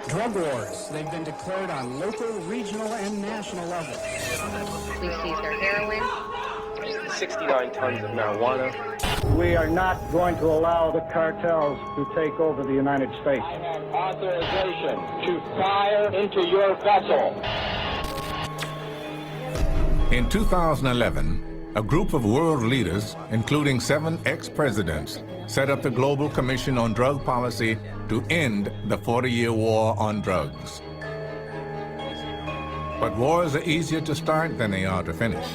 Drug wars. They've been declared on local, regional, and national levels. We seized our heroin. 69 tons of marijuana. We are not going to allow the cartels to take over the United States. I have authorization to fire into your vessel. In 2011, a group of world leaders, including 7 ex-presidents, set up the Global Commission on Drug Policy to end the 40-year war on drugs. But wars are easier to start than they are to finish.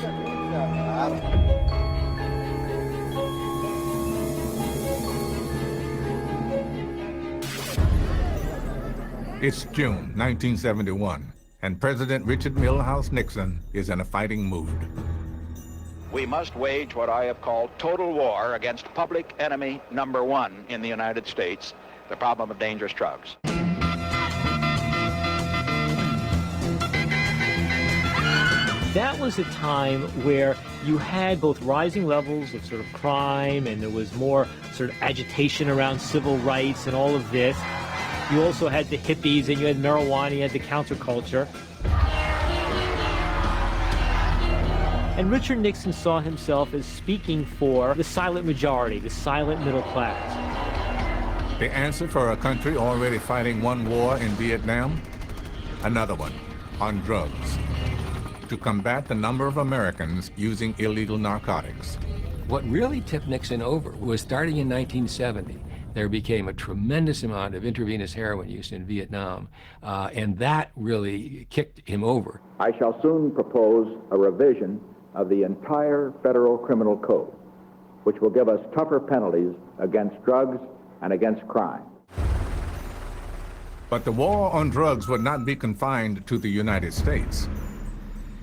It's June 1971, and President Richard Milhous Nixon is in a fighting mood. We must wage what I have called total war against public enemy number 1 in the United States, the problem of dangerous drugs. That was a time where you had both rising levels of sort of crime, and there was more sort of agitation around civil rights and all of this. You also had the hippies, and you had marijuana, you had the counterculture. And Richard Nixon saw himself as speaking for the silent majority, the silent middle class. The answer for a country already fighting one war in Vietnam? Another one, on drugs, to combat the number of Americans using illegal narcotics. What really tipped Nixon over was starting in 1970. There became a tremendous amount of intravenous heroin use in Vietnam, and that really kicked him over. I shall soon propose a revision of the entire federal criminal code, which will give us tougher penalties against drugs and against crime. But the war on drugs would not be confined to the United States.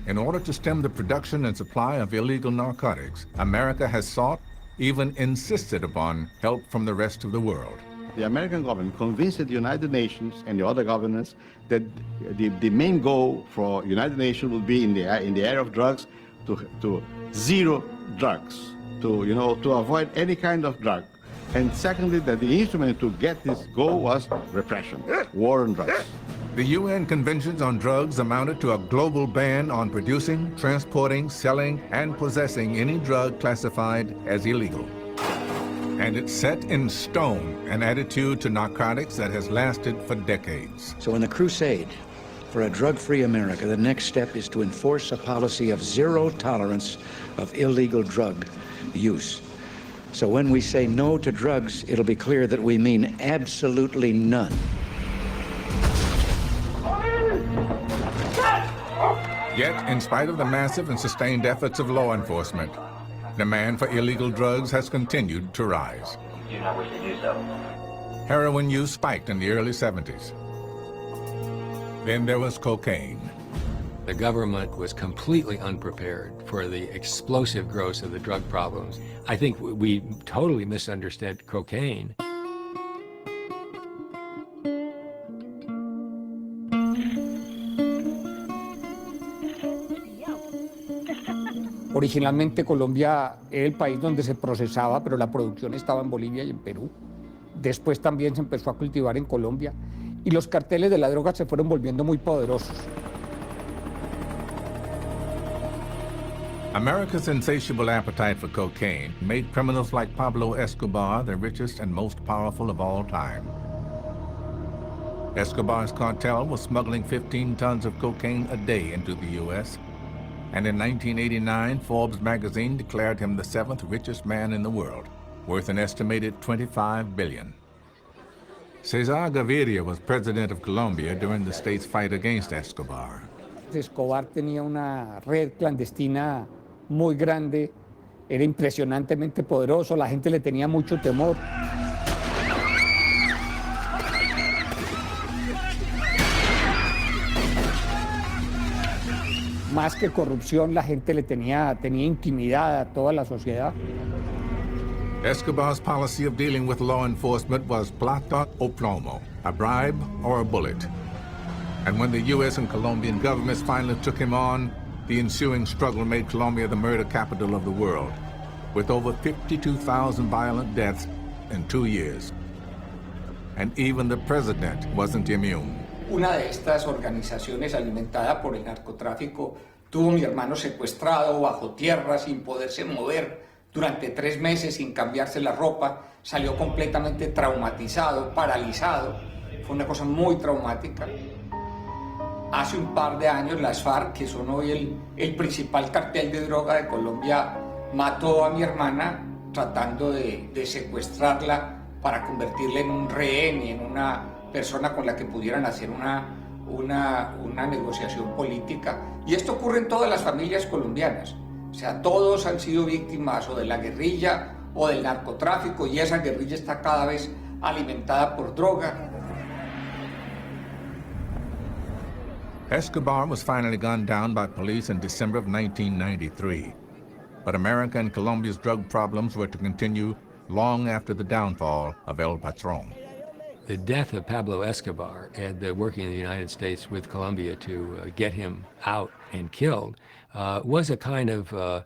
In order to stem the production and supply of illegal narcotics, America has sought, even insisted upon, help from the rest of the world. The American government convinced the United Nations and the other governments that the main goal for United Nations would be in the area of drugs to zero drugs, to avoid any kind of drug. And secondly, that the instrument to get this goal was repression, war on drugs. The UN Conventions on Drugs amounted to a global ban on producing, transporting, selling, and possessing any drug classified as illegal. And it set in stone an attitude to narcotics that has lasted for decades. So in the crusade for a drug-free America, the next step is to enforce a policy of zero tolerance of illegal drug use. So when we say no to drugs, it'll be clear that we mean absolutely none. Yet, in spite of the massive and sustained efforts of law enforcement, demand for illegal drugs has continued to rise. You do not wish to do so. Heroin use spiked in the early 70s. Then there was cocaine. The government was completely unprepared for the explosive growth of the drug problems. I think we totally misunderstood cocaine. Originalmente Colombia era el país donde se procesaba, pero la producción estaba en Bolivia y en Perú. Después también se empezó a cultivar en Colombia y los carteles de la droga se fueron volviendo muy poderosos. America's insatiable appetite for cocaine made criminals like Pablo Escobar the richest and most powerful of all time. Escobar's cartel was smuggling 15 tons of cocaine a day into the U.S., and in 1989, Forbes magazine declared him the 7th richest man in the world, worth an estimated $25 billion. Cesar Gaviria was president of Colombia during the state's fight against Escobar. Escobar tenía una red clandestina muy grande, era impresionantemente poderoso, la gente le tenía mucho temor. Más que corrupción, la gente le tenía intimidada a toda la sociedad. Escobar's policy of dealing with law enforcement was plata o plomo, a bribe or a bullet. And when the U.S. and Colombian governments finally took him on, the ensuing struggle made Colombia the murder capital of the world, with over 52,000 violent deaths in 2 years. and even the president wasn't immune. Una de estas organizaciones alimentada por el narcotráfico tuvo a mi hermano secuestrado bajo tierra sin poderse mover durante 3 meses sin cambiarse la ropa, salió completamente traumatizado, paralizado, fue una cosa muy traumática. Hace un par de años las FARC, que son hoy el principal cartel de droga de Colombia, mató a mi hermana tratando de secuestrarla para convertirla en un rehén y en una persona con la que pudieran hacer una negociación política. Y esto ocurre en todas las familias colombianas. O sea, todos han sido víctimas o de la guerrilla o del narcotráfico, y esa guerrilla está cada vez alimentada por droga. Escobar was finally gunned down by police in December of 1993. But America and Colombia's drug problems were to continue long after the downfall of El Patron. The death of Pablo Escobar and the working in the United States with Colombia to get him out and killed was a kind of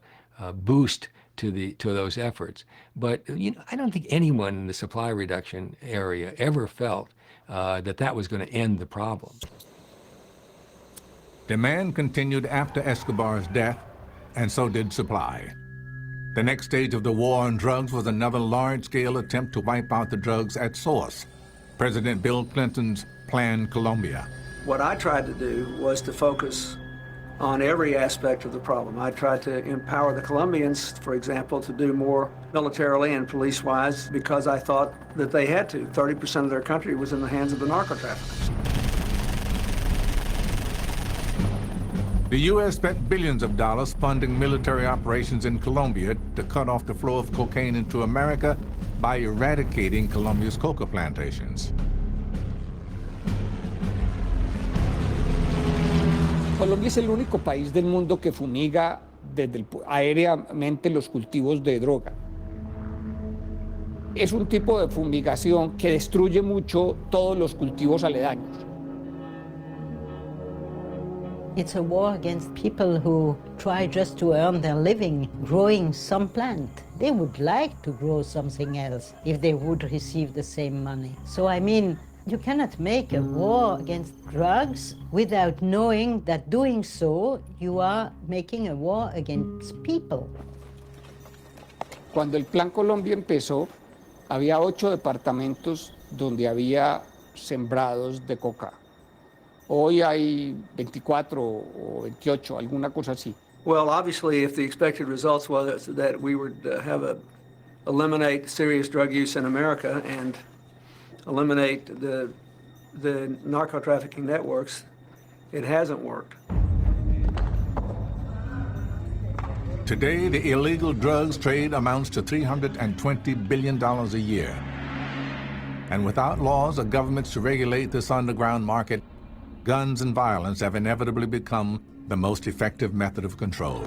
boost to those efforts. But I don't think anyone in the supply reduction area ever felt that was going to end the problem. Demand continued after Escobar's death, and so did supply. The next stage of the war on drugs was another large-scale attempt to wipe out the drugs at source. President Bill Clinton's Plan Colombia. What I tried to do was to focus on every aspect of the problem. I tried to empower the Colombians, for example, to do more militarily and police-wise because I thought that they had to. 30% of their country was in the hands of the narco-traffickers. The U.S. spent billions of dollars funding military operations in Colombia to cut off the flow of cocaine into America by eradicating Colombia's coca plantations. Colombia es el único país del mundo que fumiga aéreamente los cultivos de droga. Es un tipo de fumigación que destruye mucho todos los cultivos aledaños. It's a war against people who try just to earn their living growing some plant. They would like to grow something else if they would receive the same money. So I mean, you cannot make a war against drugs without knowing that doing so, you are making a war against people. Cuando el Plan Colombia empezó, había 8 departamentos donde había sembrados de coca. Hoy hay 24 o 28, alguna cosa así. Well, obviously, if the expected results was that we would eliminate serious drug use in America and eliminate the narco-trafficking networks, it hasn't worked. Today, the illegal drugs trade amounts to $320 billion a year. And without laws or governments to regulate this underground market, guns and violence have inevitably become the most effective method of control.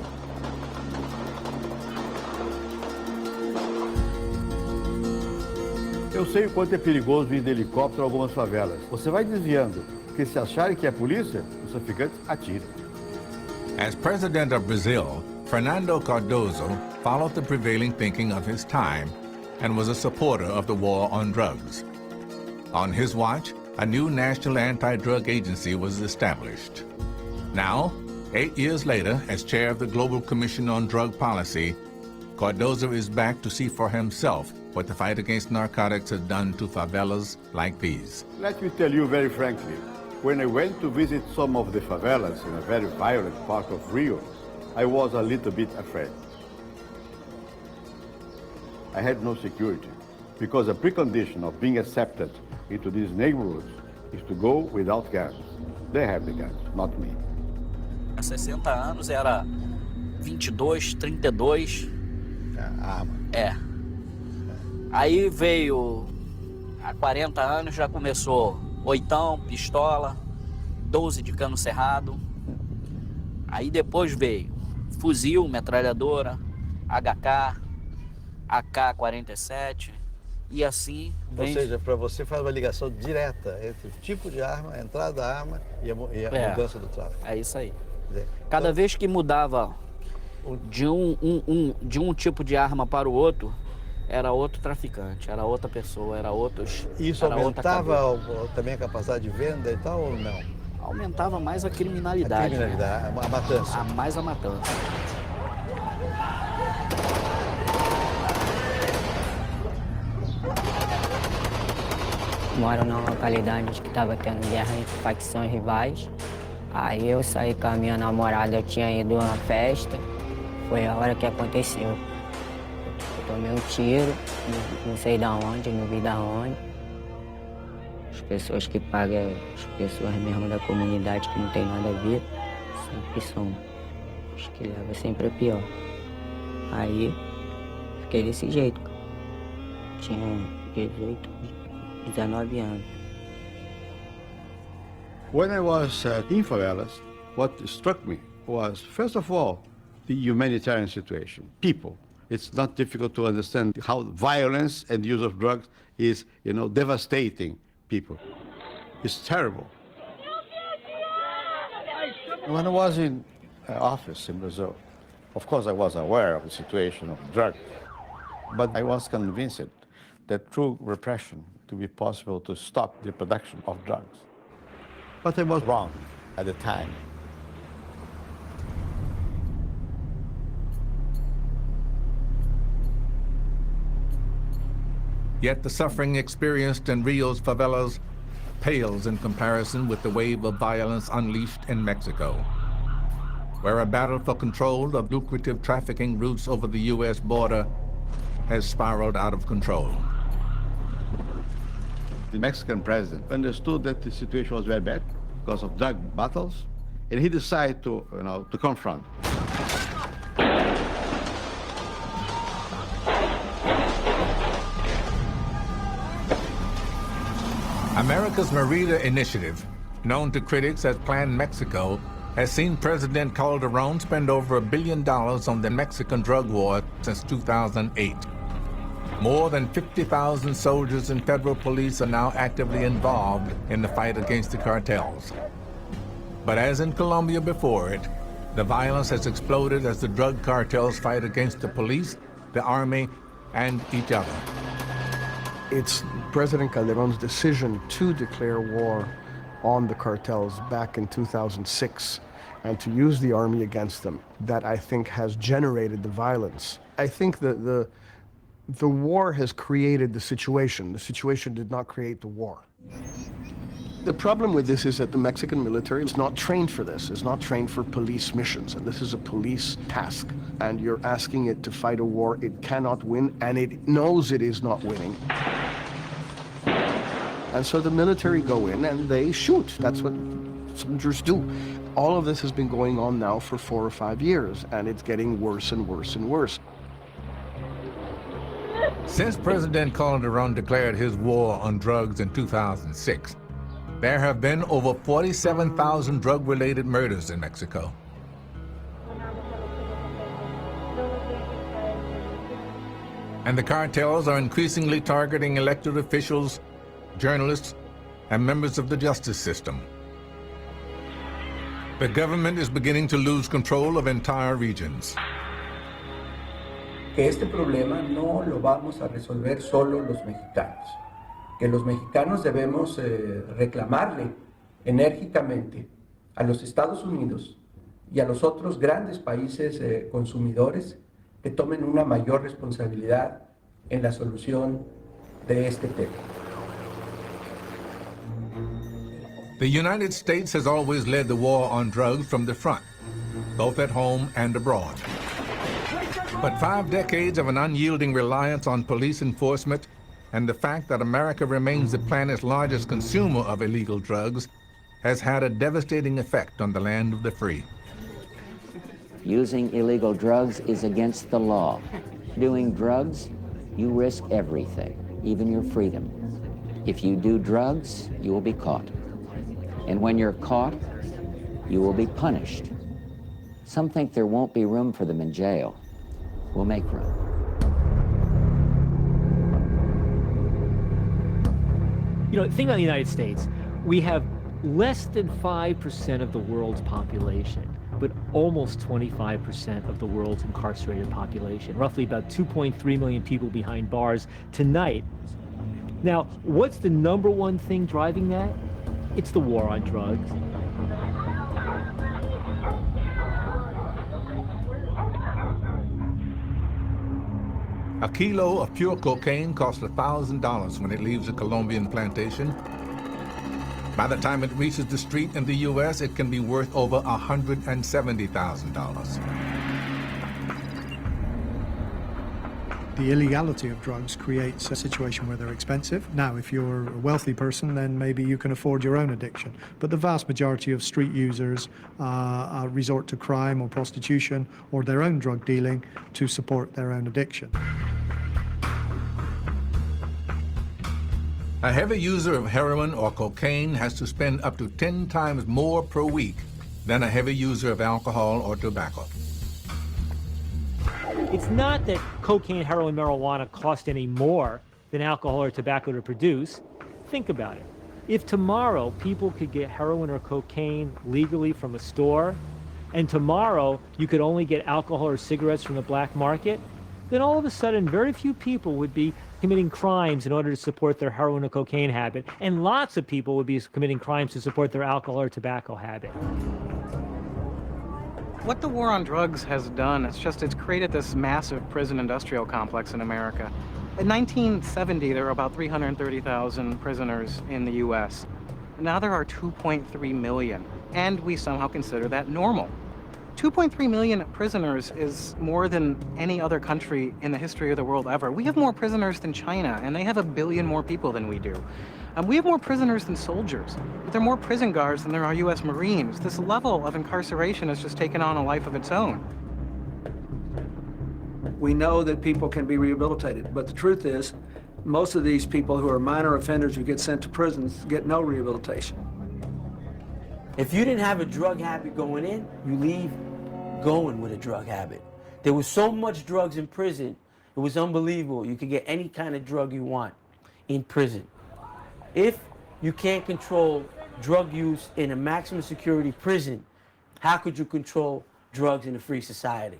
Eu sei o quanto é perigoso ir de helicóptero a algumas favelas. Você vai desviando, porque se acharem que é polícia, os traficantes atiram. As president of Brazil, Fernando Cardoso followed the prevailing thinking of his time and was a supporter of the war on drugs. On his watch, a new national anti-drug agency was established. Now, 8 years later, as chair of the Global Commission on Drug Policy, Cardoso is back to see for himself what the fight against narcotics has done to favelas like these. Let me tell you very frankly, when I went to visit some of the favelas in a very violent part of Rio, I was a little bit afraid. I had no security, because a precondition of being accepted into these neighborhoods is to go without guns. They have the guns, not me. Há 60 anos era 22, 32. Arma. É. Aí veio, há 40 anos já começou oitão, pistola, 12 de cano cerrado. Aí depois veio fuzil, metralhadora, HK, AK-47 e assim vem. Ou seja, para você faz uma ligação direta entre o tipo de arma, a entrada da arma e a mudança do tráfico. É isso aí. Cada vez que mudava de um tipo de arma para o outro, era outro traficante, era outra pessoa, era outros. Isso era outra aumentava também a capacidade de venda e tal ou não? Aumentava mais a criminalidade. A criminalidade, né? a matança. Mais a matança. Moro numa localidade que estava tendo guerra entre facções rivais. Aí eu saí com a minha namorada, eu tinha ido a uma festa. Foi a hora que aconteceu. Eu tomei um tiro, não sei da onde, não vi da onde. As pessoas que pagam, as pessoas mesmo da comunidade que não tem nada a ver, sempre são os que levam sempre a pior. Aí fiquei desse jeito. Tinha 18, 19 anos. When I was in favelas, what struck me was, first of all, the humanitarian situation. People. It's not difficult to understand how violence and use of drugs is, devastating people. It's terrible. When I was in office in Brazil, of course I was aware of the situation of drugs, but I was convinced that through repression it would be possible to stop the production of drugs. But I was wrong at the time. Yet the suffering experienced in Rio's favelas pales in comparison with the wave of violence unleashed in Mexico, where a battle for control of lucrative trafficking routes over the U.S. border has spiraled out of control. The Mexican president understood that the situation was very bad because of drug battles, and he decided to confront. America's Merida Initiative, known to critics as Plan Mexico, has seen President Calderon spend over $1 billion on the Mexican drug war since 2008. More than 50,000 soldiers and federal police are now actively involved in the fight against the cartels. But as in Colombia before it, the violence has exploded as the drug cartels fight against the police, the army, and each other. It's President Calderon's decision to declare war on the cartels back in 2006 and to use the army against them that I think has generated the violence. I think that the war has created the situation. The situation did not create the war. The problem with this is that the Mexican military is not trained for this. It's not trained for police missions, and this is a police task. And you're asking it to fight a war it cannot win, and it knows it is not winning. And so the military go in and they shoot. That's what soldiers do. All of this has been going on now for 4 or 5 years, and it's getting worse and worse and worse. Since President Calderon declared his war on drugs in 2006, there have been over 47,000 drug-related murders in Mexico. And the cartels are increasingly targeting elected officials, journalists, and members of the justice system. The government is beginning to lose control of entire regions. Que este problema no lo vamos a resolver solo los mexicanos, que los mexicanos debemos reclamarle enérgicamente a los Estados Unidos y a los otros grandes países consumidores que tomen una mayor responsabilidad en la solución de este tema. The United States has always led the war on drugs from the front, both at home and abroad. But 5 decades of an unyielding reliance on police enforcement and the fact that America remains the planet's largest consumer of illegal drugs has had a devastating effect on the land of the free. Using illegal drugs is against the law. Doing drugs, you risk everything, even your freedom. If you do drugs, you will be caught. And when you're caught, you will be punished. Some think there won't be room for them in jail. We'll make room. Think about the United States. We have less than 5% of the world's population. but almost 25% of the world's incarcerated population, roughly about 2.3 million people behind bars tonight. Now, what's the number one thing driving that? It's the war on drugs. A kilo of pure cocaine costs $1,000 when it leaves a Colombian plantation. By the time it reaches the street in the U.S., it can be worth over $170,000. The illegality of drugs creates a situation where they're expensive. Now, if you're a wealthy person, then maybe you can afford your own addiction. But the vast majority of street users resort to crime or prostitution or their own drug dealing to support their own addiction. A heavy user of heroin or cocaine has to spend up to 10 times more per week than a heavy user of alcohol or tobacco. It's not that cocaine, heroin, marijuana cost any more than alcohol or tobacco to produce. Think about it. If tomorrow people could get heroin or cocaine legally from a store, and tomorrow you could only get alcohol or cigarettes from the black market, then all of a sudden very few people would be committing crimes in order to support their heroin or cocaine habit, and lots of people would be committing crimes to support their alcohol or tobacco habit. What the war on drugs has done, it's created this massive prison industrial complex in America. In 1970, there were about 330,000 prisoners in the U.S. Now there are 2.3 million, and we somehow consider that normal. 2.3 million prisoners is more than any other country in the history of the world ever. We have more prisoners than China, and they have 1 billion more people than we do. We have more prisoners than soldiers, but there are more prison guards than there are U.S. Marines. This level of incarceration has just taken on a life of its own. We know that people can be rehabilitated, but the truth is, most of these people who are minor offenders who get sent to prisons get no rehabilitation. If you didn't have a drug habit going in, you leave going with a drug habit. There was so much drugs in prison, it was unbelievable. You could get any kind of drug you want in prison. If you can't control drug use in a maximum security prison, how could you control drugs in a free society?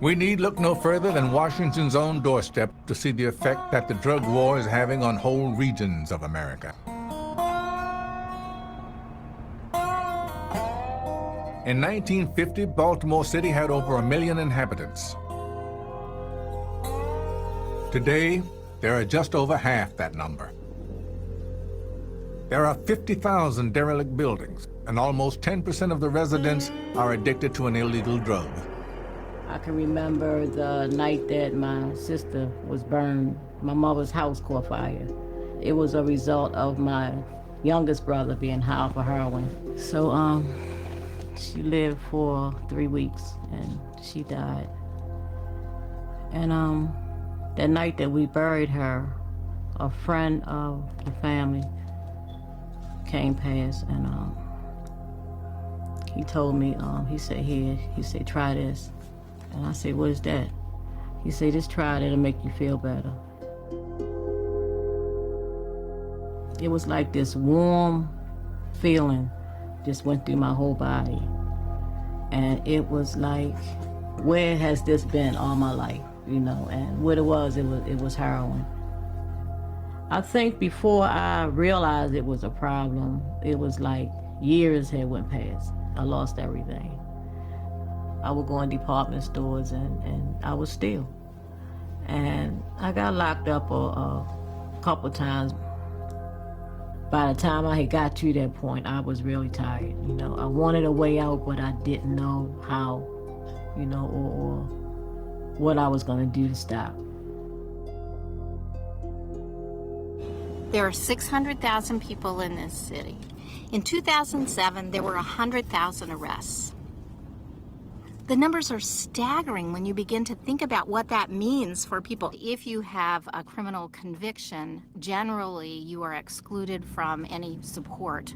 We need look no further than Washington's own doorstep to see the effect that the drug war is having on whole regions of America. In 1950, Baltimore City had over 1 million inhabitants. Today, there are just over half that number. There are 50,000 derelict buildings, and almost 10% of the residents are addicted to an illegal drug. I can remember the night that my sister was burned. My mother's house caught fire. It was a result of my youngest brother being high for heroin. So, she lived for 3 weeks and she died. And that night that we buried her, a friend of the family came past and he told me, he said, here, he said, try this. And I said, what is that? He said, just try it, it'll make you feel better. It was like this warm feeling just went through my whole body. And it was like, where has this been all my life, you know? And what it was heroin. I think before I realized it was a problem, it was like years had went past. I lost everything. I would go in department stores and I would steal. And I got locked up a couple times. By the time I had got to that point, I was really tired. You know, I wanted a way out, but I didn't know how, you know, or what I was gonna do to stop. There are 600,000 people in this city. In 2007, there were 100,000 arrests. The numbers are staggering when you begin to think about what that means for people. If you have a criminal conviction, generally you are excluded from any support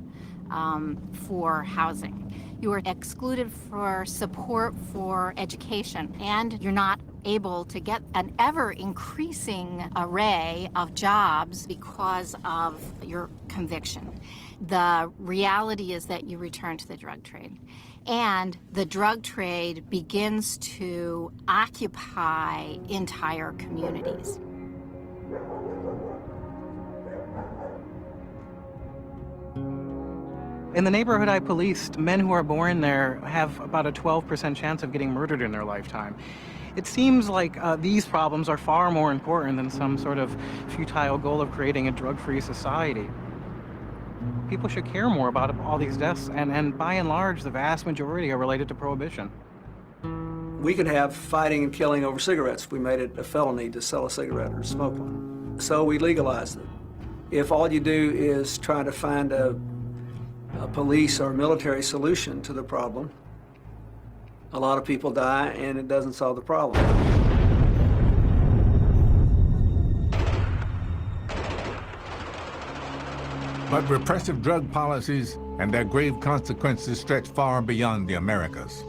for housing. You are excluded for support for education, and you're not able to get an ever-increasing array of jobs because of your conviction. The reality is that you return to the drug trade. And the drug trade begins to occupy entire communities. In the neighborhood I policed, men who are born there have about a 12% chance of getting murdered in their lifetime. It seems like these problems are far more important than some sort of futile goal of creating a drug-free society. People should care more about all these deaths, and by and large, the vast majority are related to prohibition. We could have fighting and killing over cigarettes if we made it a felony to sell a cigarette or smoke one. So we legalized it. If all you do is try to find a police or military solution to the problem, a lot of people die and it doesn't solve the problem. But repressive drug policies and their grave consequences stretch far beyond the Americas.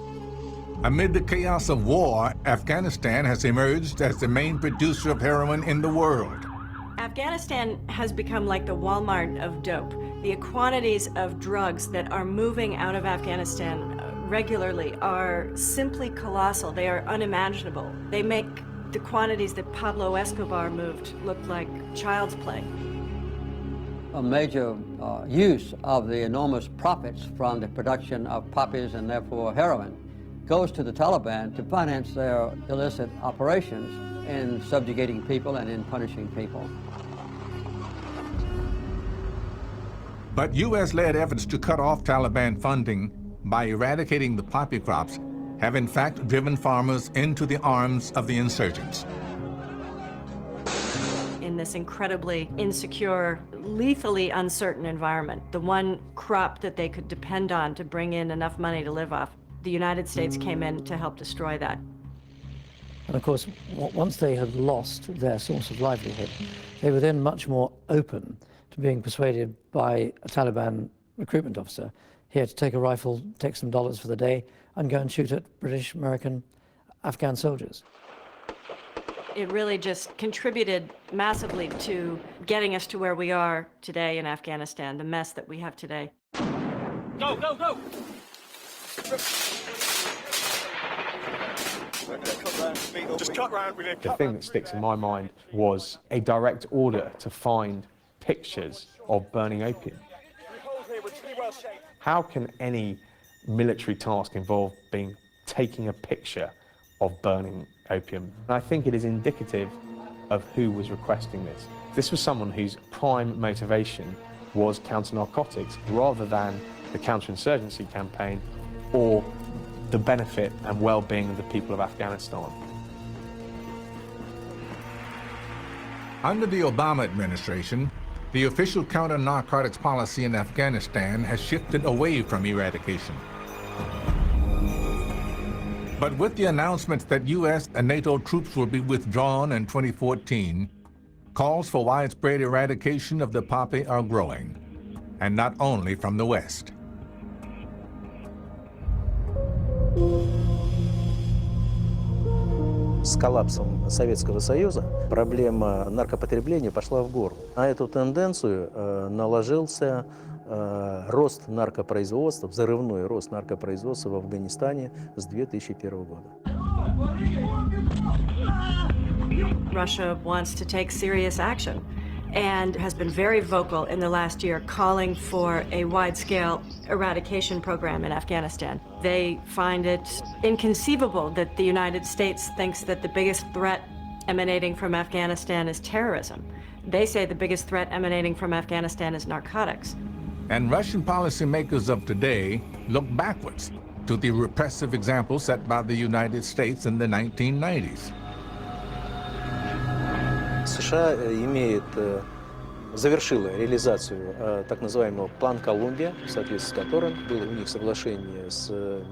Amid the chaos of war, Afghanistan has emerged as the main producer of heroin in the world. Afghanistan has become like the Walmart of dope. The quantities of drugs that are moving out of Afghanistan regularly are simply colossal. They are unimaginable. They make the quantities that Pablo Escobar moved look like child's play. A major use of the enormous profits from the production of poppies and therefore heroin goes to the Taliban to finance their illicit operations in subjugating people and in punishing people. But U.S.-led efforts to cut off Taliban funding by eradicating the poppy crops have in fact driven farmers into the arms of the insurgents. In this incredibly insecure, lethally uncertain environment, the one crop that they could depend on to bring in enough money to live off, the United States came in to help destroy that. And of course, once they had lost their source of livelihood, they were then much more open to being persuaded by a Taliban recruitment officer here to take a rifle, take some dollars for the day, and go and shoot at British, American, Afghan soldiers. It really just contributed massively to getting us to where we are today in Afghanistan, the mess that we have today. Go, go, go! Just cut round with it. The thing that sticks in my mind was a direct order to find pictures of burning opium. How can any military task involve taking a picture of burning opium? And I think it is indicative of who was requesting this. This was someone whose prime motivation was counter-narcotics rather than the counterinsurgency campaign or the benefit and well-being of the people of Afghanistan. Under the Obama administration, the official counter-narcotics policy in Afghanistan has shifted away from eradication. But with the announcement that U.S. and NATO troops will be withdrawn in 2014, calls for widespread eradication of the poppy are growing, and not only from the West. С коллапсом Советского Союза проблема наркопотребления пошла в гору. На эту тенденцию наложился рост наркопроизводства, взрывной рост наркопроизводства в Афганистане с 2001 года. Russia wants to take serious action and has been very vocal in the last year calling for a wide-scale eradication program in Afghanistan. They find it inconceivable that the United States thinks that the biggest threat emanating from Afghanistan is terrorism. They say the biggest threat emanating from Afghanistan is narcotics. And Russian policymakers of today look backwards to the repressive example set by the United States in the 1990s. США завершила реализацию так называемого плана Колумбия, в соответствии с которым было у них соглашение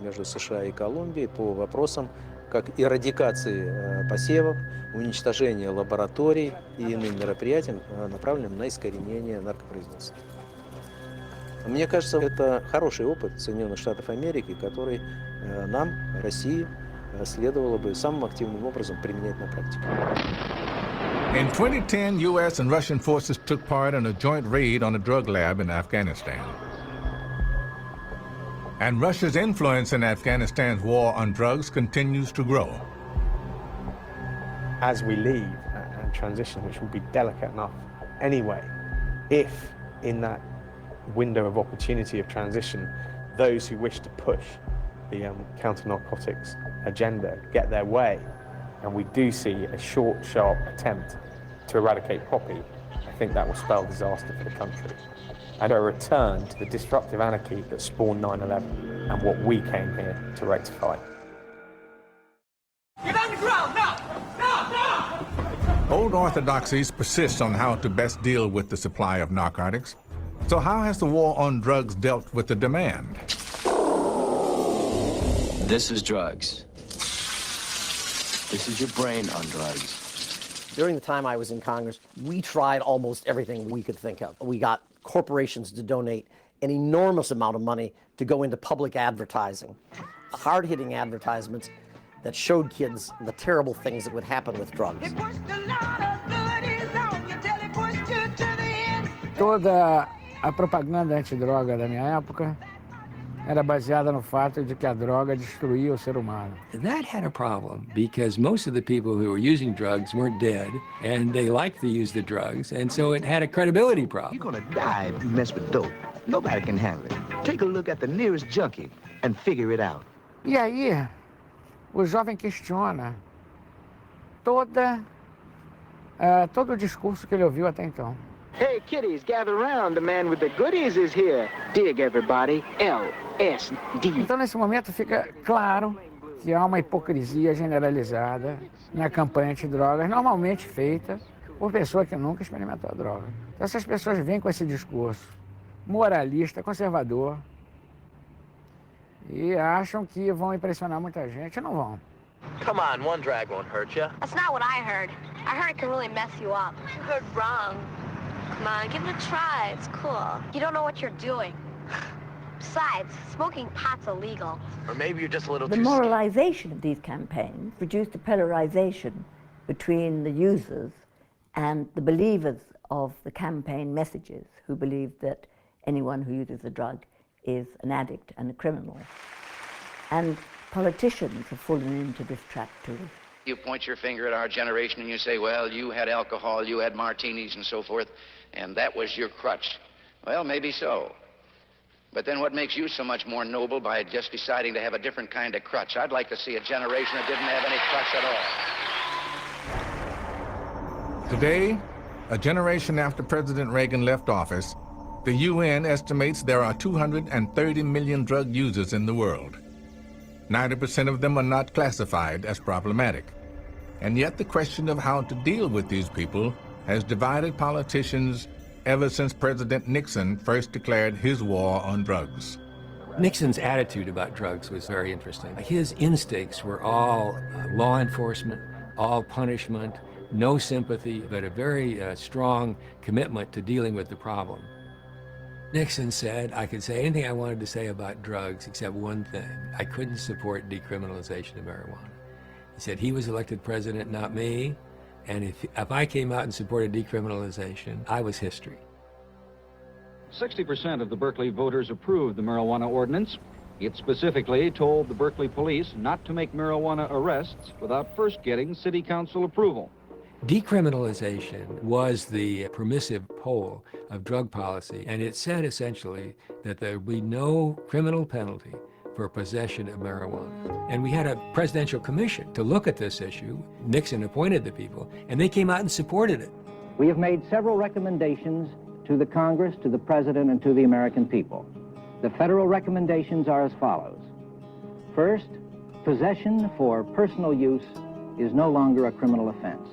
между США и Колумбией по вопросам как эрадикации посевов, уничтожения лабораторий и иным мероприятиям, направленным на искоренение наркопроизводства. Мне кажется, это хороший опыт Соединенных Штатов Америки, который нам, России, следовало бы самым активным образом применять на практике. In 2010, U.S. and Russian forces took part in a joint raid on a drug lab in Afghanistan. And Russia's influence in Afghanistan's war on drugs continues to grow. As we leave and transition, which will be delicate enough anyway, if in that window of opportunity of transition, those who wish to push the counter-narcotics agenda get their way, and we do see a short, sharp attempt to eradicate poppy, I think that will spell disaster for the country. And a return to the disruptive anarchy that spawned 9/11 and what we came here to rectify. Get on the ground, now! Old orthodoxies persist on how to best deal with the supply of narcotics. So how has the war on drugs dealt with the demand? This is drugs. This is your brain on drugs. During the time I was in Congress, we tried almost everything we could think of. We got corporations to donate an enormous amount of money to go into public advertising, hard-hitting advertisements that showed kids the terrible things that would happen with drugs. Toda a propaganda antidroga da minha época era baseada no fato de que a droga destruía o ser humano. That had a problem because most of the people who were using drugs weren't dead and they liked to use the drugs, and so it had a credibility problem. You're gonna die if you mess with dope. Nobody can handle it. Take a look at the nearest junkie and figure it out. E aí, o jovem questiona todo o discurso que ele ouviu até então. Hey, kiddies, gather around. The man with the goodies is here. Dig, everybody. LSD. Então, nesse momento, fica claro que há uma hipocrisia generalizada na campanha antidrogas, normalmente feita por pessoa que nunca experimentou a droga. Então, essas pessoas vêm com esse discurso moralista, conservador, e acham que vão impressionar muita gente. Não vão. Come on, one drag won't hurt you. That's not what I heard. I heard it can really mess you up. You heard wrong. Come on, give it a try. It's cool. You don't know what you're doing. Besides, smoking pot's illegal. Or maybe you're just a little The too... moralization of these campaigns produced a polarization between the users and the believers of the campaign messages, who believe that anyone who uses a drug is an addict and a criminal. And politicians have fallen into this trap too. You point your finger at our generation and you say, well, you had alcohol, you had martinis and so forth, and that was your crutch. Well, maybe so. But then what makes you so much more noble by just deciding to have a different kind of crutch? I'd like to see a generation that didn't have any crutch at all. Today, a generation after President Reagan left office, the UN estimates there are 230 million drug users in the world. 90% of them are not classified as problematic. And yet the question of how to deal with these people has divided politicians ever since President Nixon first declared his war on drugs. Nixon's attitude about drugs was very interesting. His instincts were all law enforcement, all punishment, no sympathy, but a very strong commitment to dealing with the problem. Nixon said I could say anything I wanted to say about drugs except one thing. I couldn't support decriminalization of marijuana. He said he was elected president, not me, and if I came out and supported decriminalization, I was history. 60% of the Berkeley voters approved the marijuana ordinance. It specifically told the Berkeley police not to make marijuana arrests without first getting city council approval. Decriminalization was the permissive pole of drug policy, and it said essentially that there would be no criminal penalty for possession of marijuana. And we had a presidential commission to look at this issue. Nixon appointed the people, and they came out and supported it. We have made several recommendations to the Congress, to the President, and to the American people. The federal recommendations are as follows. First, possession for personal use is no longer a criminal offense.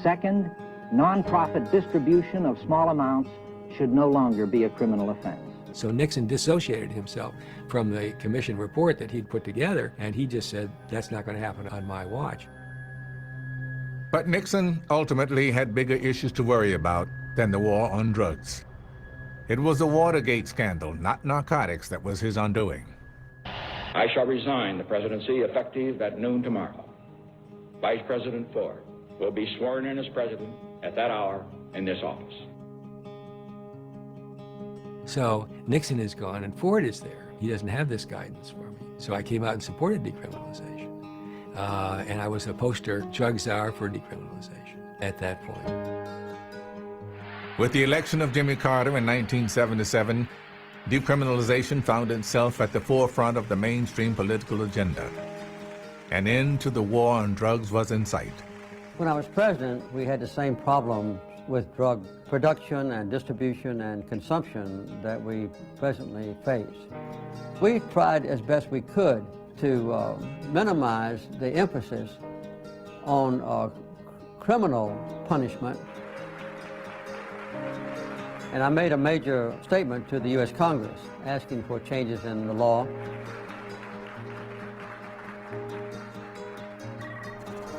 Second, nonprofit distribution of small amounts should no longer be a criminal offense. So Nixon dissociated himself from the commission report that he'd put together, and he just said, that's not going to happen on my watch. But Nixon ultimately had bigger issues to worry about than the war on drugs. It was the Watergate scandal, not narcotics, that was his undoing. I shall resign the presidency effective at noon tomorrow. Vice President Ford will be sworn in as president at that hour in this office. So Nixon is gone and Ford is there. He doesn't have this guidance for me. So I came out and supported decriminalization. And I was a poster drug czar for decriminalization at that point. With the election of Jimmy Carter in 1977, decriminalization found itself at the forefront of the mainstream political agenda. An end to the war on drugs was in sight. When I was president, we had the same problem with drug production and distribution and consumption that we presently face. We tried as best we could to minimize the emphasis on criminal punishment. And I made a major statement to the U.S. Congress asking for changes in the law.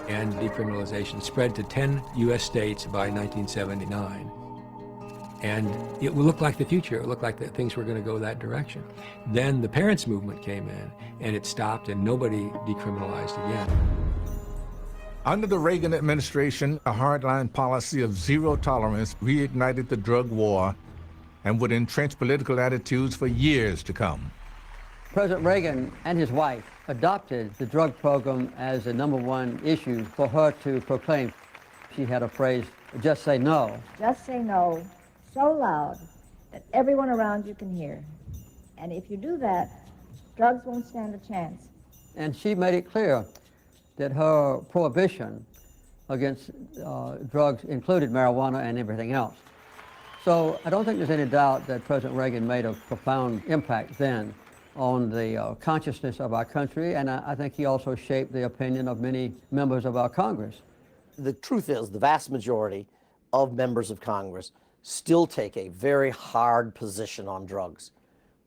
And decriminalization spread to 10 U.S. states by 1979. And it would look like the future. It looked like that things were going to go that direction. Then the parents' movement came in, and it stopped, and nobody decriminalized again. Under the Reagan administration, a hardline policy of zero tolerance reignited the drug war and would entrench political attitudes for years to come. President Reagan and his wife adopted the drug program as the #1 issue for her to proclaim. She had a phrase, just say no. Just say no so loud that everyone around you can hear. And if you do that, drugs won't stand a chance. And she made it clear that her prohibition against drugs included marijuana and everything else. So I don't think there's any doubt that President Reagan made a profound impact then on the consciousness of our country, and I think he also shaped the opinion of many members of our Congress. The truth is, the vast majority of members of Congress still take a very hard position on drugs.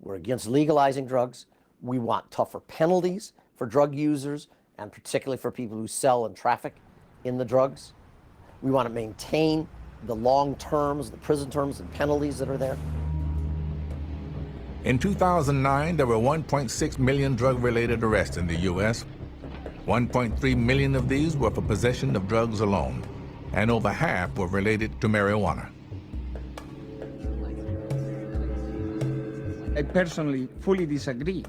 We're against legalizing drugs. We want tougher penalties for drug users, and particularly for people who sell and traffic in the drugs. We want to maintain the long terms, the prison terms and penalties that are there. In 2009, there were 1.6 million drug-related arrests in the U.S. 1.3 million of these were for possession of drugs alone, and over half were related to marijuana. I personally fully disagree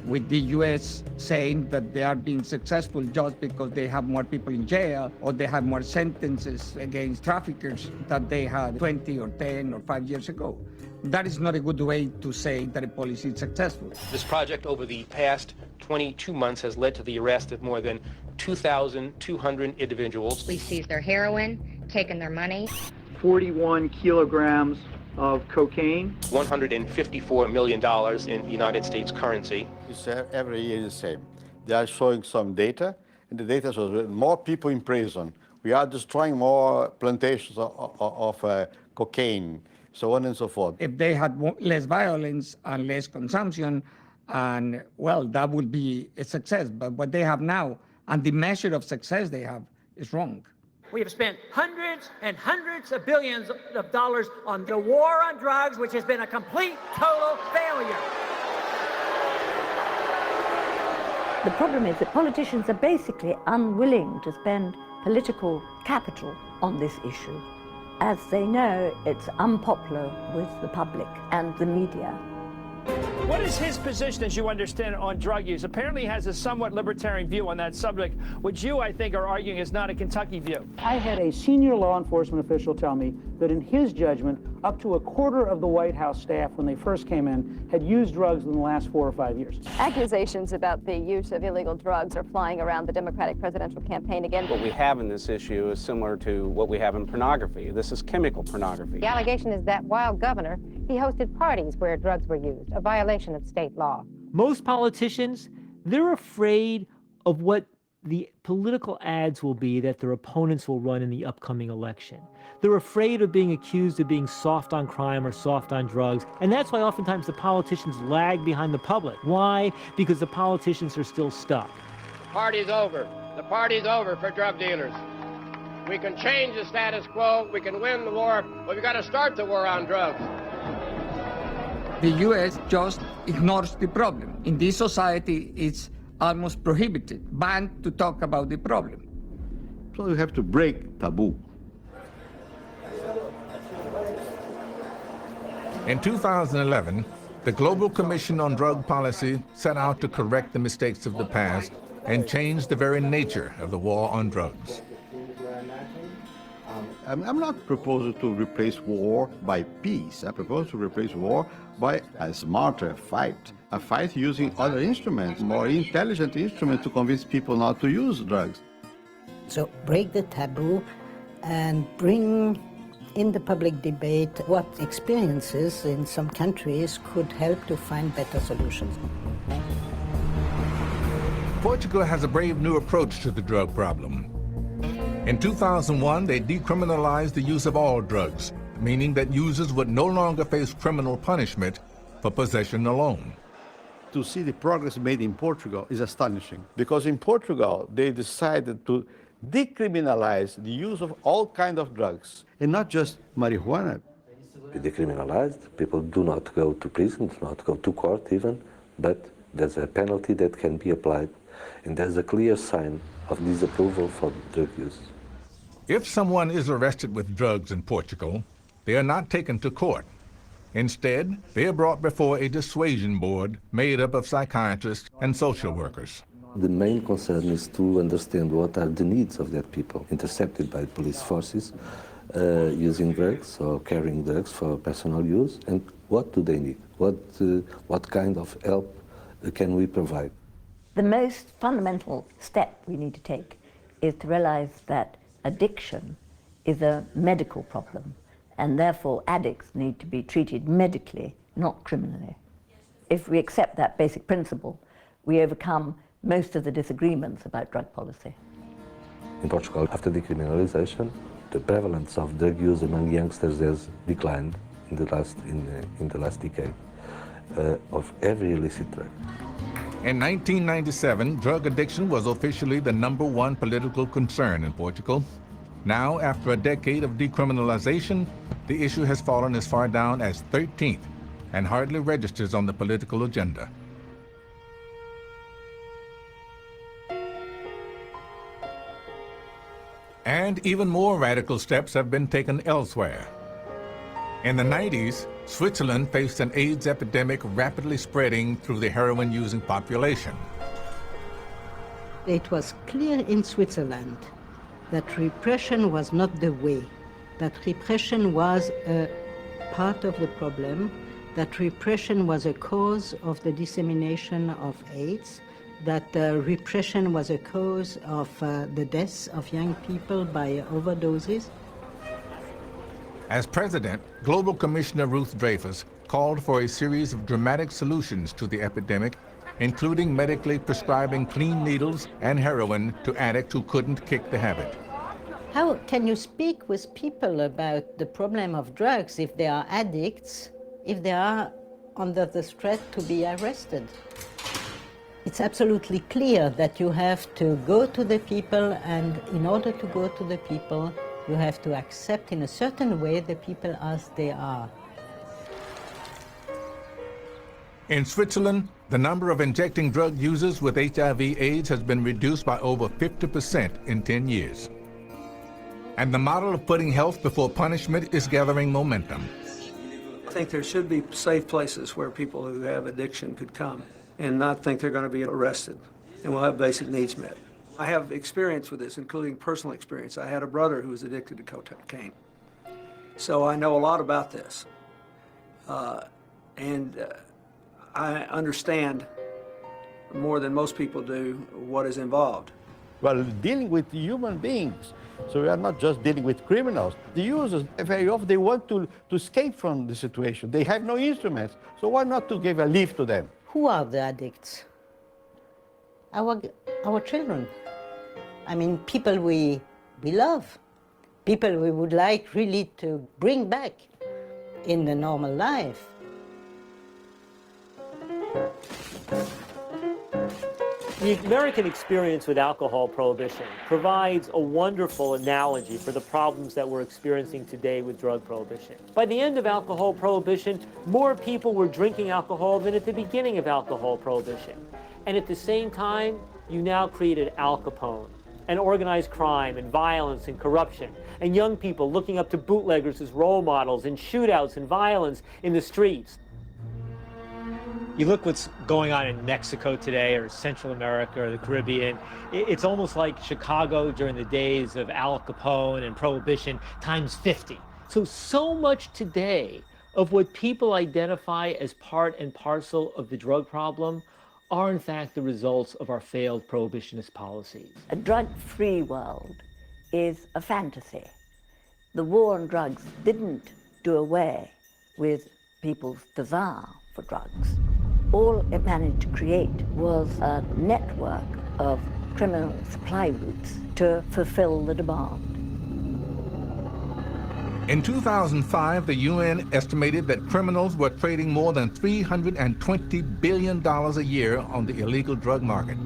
with the U.S. saying that they are being successful just because they have more people in jail or they have more sentences against traffickers than they had 20 or 10 or 5 years ago. That is not a good way to say that a policy is successful. This project over the past 22 months has led to the arrest of more than 2,200 individuals. We seized their heroin, taken their money. 41 kilograms of cocaine. $154 million in United States currency. It's every year the same. They are showing some data, and the data shows more people in prison. We are destroying more plantations of cocaine, so on and so forth. If they had less violence and less consumption, and well, that would be a success. But what they have now, and the measure of success they have, is wrong. We have spent hundreds and hundreds of billions of dollars on the war on drugs, which has been a complete, total failure. The problem is that politicians are basically unwilling to spend political capital on this issue, as they know it's unpopular with the public and the media. What is his position, as you understand, on drug use? Apparently he has a somewhat libertarian view on that subject, which you, I think, are arguing is not a Kentucky view. I had a senior law enforcement official tell me that in his judgment, up to a quarter of the White House staff, when they first came in, had used drugs in the last 4 or 5 years. Accusations about the use of illegal drugs are flying around the Democratic presidential campaign again. What we have in this issue is similar to what we have in pornography. This is chemical pornography. The allegation is that while governor, he hosted parties where drugs were used, a violation of state law. Most politicians, they're afraid of what the political ads will be that their opponents will run in the upcoming election. They're afraid of being accused of being soft on crime or soft on drugs, and that's why oftentimes the politicians lag behind the public. Why? Because the politicians are still stuck. Party's over. The party's over for drug dealers. We can change the status quo, we can win the war, but we've got to start the war on drugs. The U.S. just ignores the problem. In this society, it's almost prohibited, banned to talk about the problem. So you have to break taboo. In 2011, the Global Commission on Drug Policy set out to correct the mistakes of the past and change the very nature of the war on drugs. I'm not proposing to replace war by peace. I propose to replace war by a smarter fight. A fight using other instruments, more intelligent instruments to convince people not to use drugs. So break the taboo and bring in the public debate what experiences in some countries could help to find better solutions. Portugal has a brave new approach to the drug problem. In 2001, they decriminalized the use of all drugs, meaning that users would no longer face criminal punishment for possession alone. To see the progress made in Portugal is astonishing, because in Portugal, they decided to decriminalize the use of all kinds of drugs, and not just marijuana. Decriminalized, people do not go to prison, do not go to court even, but there's a penalty that can be applied, and there's a clear sign of disapproval for drug use. If someone is arrested with drugs in Portugal, they are not taken to court. Instead, they are brought before a dissuasion board made up of psychiatrists and social workers. The main concern is to understand what are the needs of that people intercepted by police forces using drugs or carrying drugs for personal use, and what do they need? What kind of help can we provide? The most fundamental step we need to take is to realize that addiction is a medical problem, and therefore addicts need to be treated medically, not criminally. If we accept that basic principle, we overcome most of the disagreements about drug policy. In Portugal, after decriminalization, the prevalence of drug use among youngsters has declined in the last decade of every illicit drug. In 1997, drug addiction was officially the #1 political concern in Portugal. Now, after a decade of decriminalization, the issue has fallen as far down as 13th and hardly registers on the political agenda. And even more radical steps have been taken elsewhere. In the 90s, Switzerland faced an AIDS epidemic rapidly spreading through the heroin-using population. It was clear in Switzerland that repression was not the way, that repression was a part of the problem, that repression was a cause of the dissemination of AIDS, that repression was a cause of the deaths of young people by overdoses. As president, Global Commissioner Ruth Dreyfus called for a series of dramatic solutions to the epidemic, including medically prescribing clean needles and heroin to addicts who couldn't kick the habit. How can you speak with people about the problem of drugs if they are addicts, if they are under the threat to be arrested? It's absolutely clear that you have to go to the people, and in order to go to the people, you have to accept in a certain way the people as they are. In Switzerland, the number of injecting drug users with HIV/AIDS has been reduced by over 50% in 10 years. And the model of putting health before punishment is gathering momentum. I think there should be safe places where people who have addiction could come and not think they're going to be arrested, and will have basic needs met. I have experience with this, including personal experience. I had a brother who was addicted to cocaine. So I know a lot about this. I understand more than most people do what is involved. Well, dealing with human beings. So we are not just dealing with criminals. The users, very often, they want to escape from the situation. They have no instruments. So why not to give a lift to them? Who are the addicts? Our children. I mean, people we love, people we would like really to bring back in the normal life. The American experience with alcohol prohibition provides a wonderful analogy for the problems that we're experiencing today with drug prohibition. By the end of alcohol prohibition, more people were drinking alcohol than at the beginning of alcohol prohibition. And at the same time, you now created Al Capone, and organized crime and violence and corruption, and young people looking up to bootleggers as role models, and shootouts and violence in the streets. You look what's going on in Mexico today, or Central America, or the Caribbean. It's almost like Chicago during the days of Al Capone and Prohibition times 50. So much today of what people identify as part and parcel of the drug problem are in fact the results of our failed prohibitionist policies. A drug-free world is a fantasy. The war on drugs didn't do away with people's desire for drugs. All it managed to create was a network of criminal supply routes to fulfill the demand. In 2005, the UN estimated that criminals were trading more than $320 billion a year on the illegal drug market.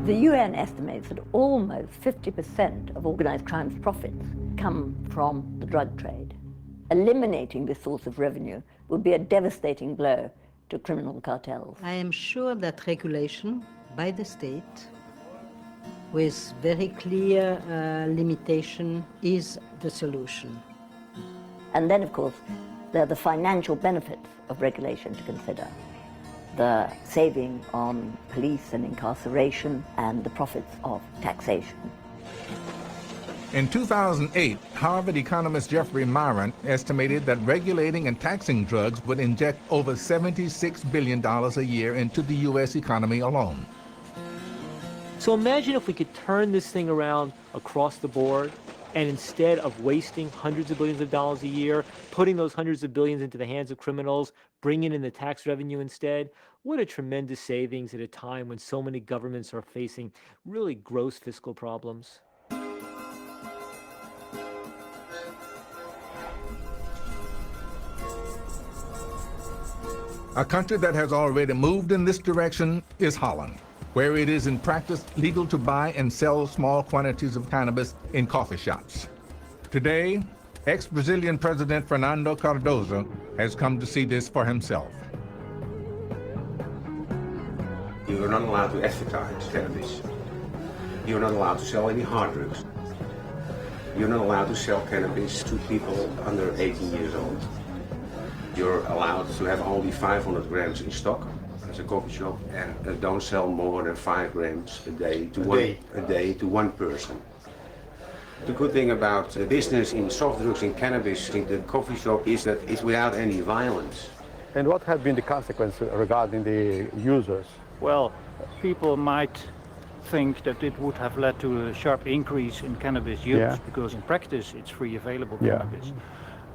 The UN estimates that almost 50% of organized crime's profits come from the drug trade. Eliminating this source of revenue would be a devastating blow to criminal cartels. I am sure that regulation by the state with very clear limitation is the solution. And then, of course, there are the financial benefits of regulation to consider. The saving on police and incarceration and the profits of taxation. In 2008, Harvard economist Jeffrey Myron estimated that regulating and taxing drugs would inject over $76 billion a year into the U.S. economy alone. So imagine if we could turn this thing around across the board, and instead of wasting hundreds of billions of dollars a year, putting those hundreds of billions into the hands of criminals, bringing in the tax revenue instead. What a tremendous savings at a time when so many governments are facing really gross fiscal problems. A country that has already moved in this direction is Holland, where it is in practice legal to buy and sell small quantities of cannabis in coffee shops. Today, ex-Brazilian President Fernando Cardoso has come to see this for himself. You are not allowed to advertise cannabis. You are not allowed to sell any hard drugs. You're not allowed to sell cannabis to people under 18 years old. You're allowed to have only 500 grams in stock as a coffee shop, and don't sell more than 5 grams a day to one person. The good thing about the business in soft drugs and cannabis in the coffee shop is that it's without any violence. And what have been the consequences regarding the users? Well, people might think that it would have led to a sharp increase in cannabis use, because in practice it's free available cannabis.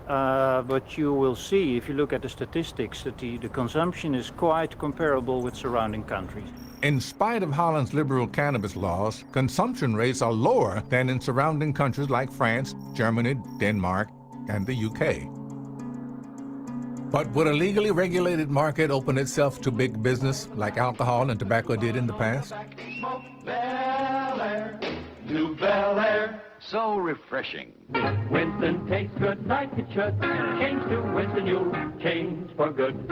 But you will see, if you look at the statistics, that the consumption is quite comparable with surrounding countries. In spite of Holland's liberal cannabis laws, consumption rates are lower than in surrounding countries like France, Germany, Denmark, and the UK. But would a legally regulated market open itself to big business like alcohol and tobacco did in the past? New Bel Air, so refreshing. Winston tastes good like it should. Change to Winston, you'll change for good.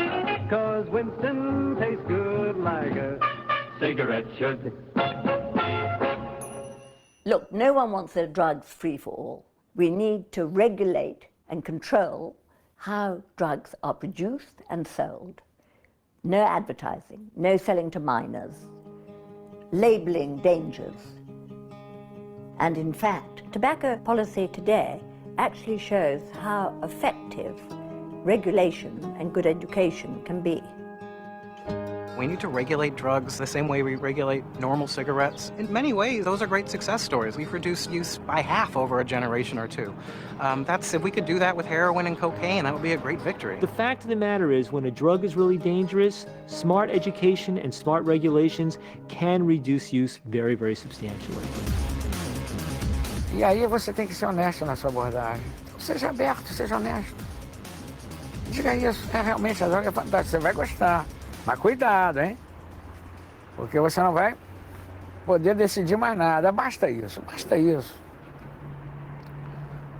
'Cause Winston tastes good like a cigarette should. Look, no one wants their drugs free for all. We need to regulate and control how drugs are produced and sold. No advertising, no selling to minors, labeling dangers. And in fact, tobacco policy today actually shows how effective regulation and good education can be. We need to regulate drugs the same way we regulate normal cigarettes. In many ways, those are great success stories. We've reduced use by half over a generation or two. If we could do that with heroin and cocaine, that would be a great victory. The fact of the matter is, when a drug is really dangerous, smart education and smart regulations can reduce use very, very substantially. E aí você tem que ser honesto na sua abordagem. Seja aberto, seja honesto. Diga isso, realmente a droga é fantástica, você vai gostar. Mas cuidado, hein? Porque você não vai poder decidir mais nada. Basta isso, basta isso.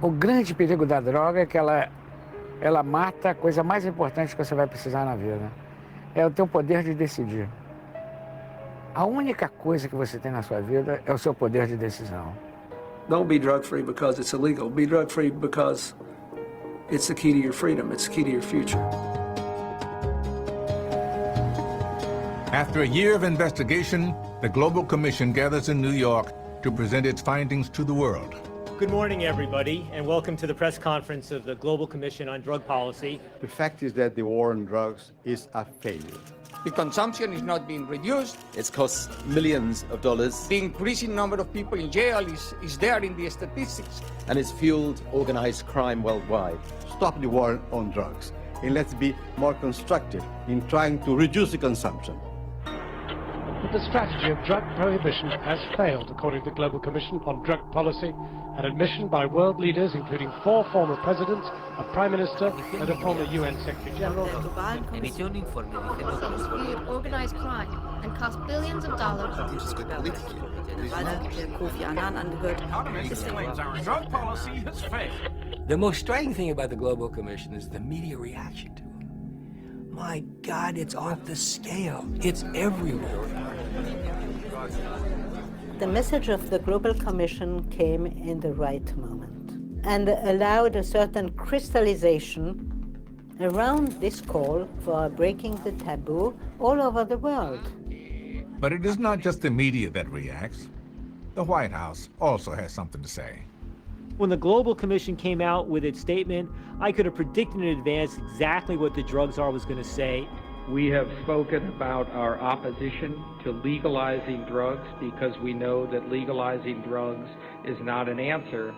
O grande perigo da droga é que ela mata a coisa mais importante que você vai precisar na vida. É o teu poder de decidir. A única coisa que você tem na sua vida é o seu poder de decisão. Don't be drug-free because it's illegal. Be drug-free because it's the key to your freedom. It's the key to your future. After a year of investigation, the Global Commission gathers in New York to present its findings to the world. Good morning, everybody, and welcome to the press conference of the Global Commission on Drug Policy. The fact is that the war on drugs is a failure. The consumption is not being reduced. It's cost millions of dollars. The increasing number of people in jail is there in the statistics. And it's fueled organized crime worldwide. Stop the war on drugs, and let's be more constructive in trying to reduce the consumption. But the strategy of drug prohibition has failed, according to the Global Commission on Drug Policy, an admission by world leaders, including 4 former presidents, a prime minister, and a former UN Secretary General. Organized crime and cost billions of dollars. Drug policy has failed. The most striking thing about the Global Commission is the media reaction to it. My God, it's off the scale. It's everywhere. The message of the Global Commission came in the right moment and allowed a certain crystallization around this call for breaking the taboo all over the world. But it is not just the media that reacts. The White House also has something to say. When the Global Commission came out with its statement, I could have predicted in advance exactly what the drug czar was going to say. We have spoken about our opposition to legalizing drugs because we know that legalizing drugs is not an answer.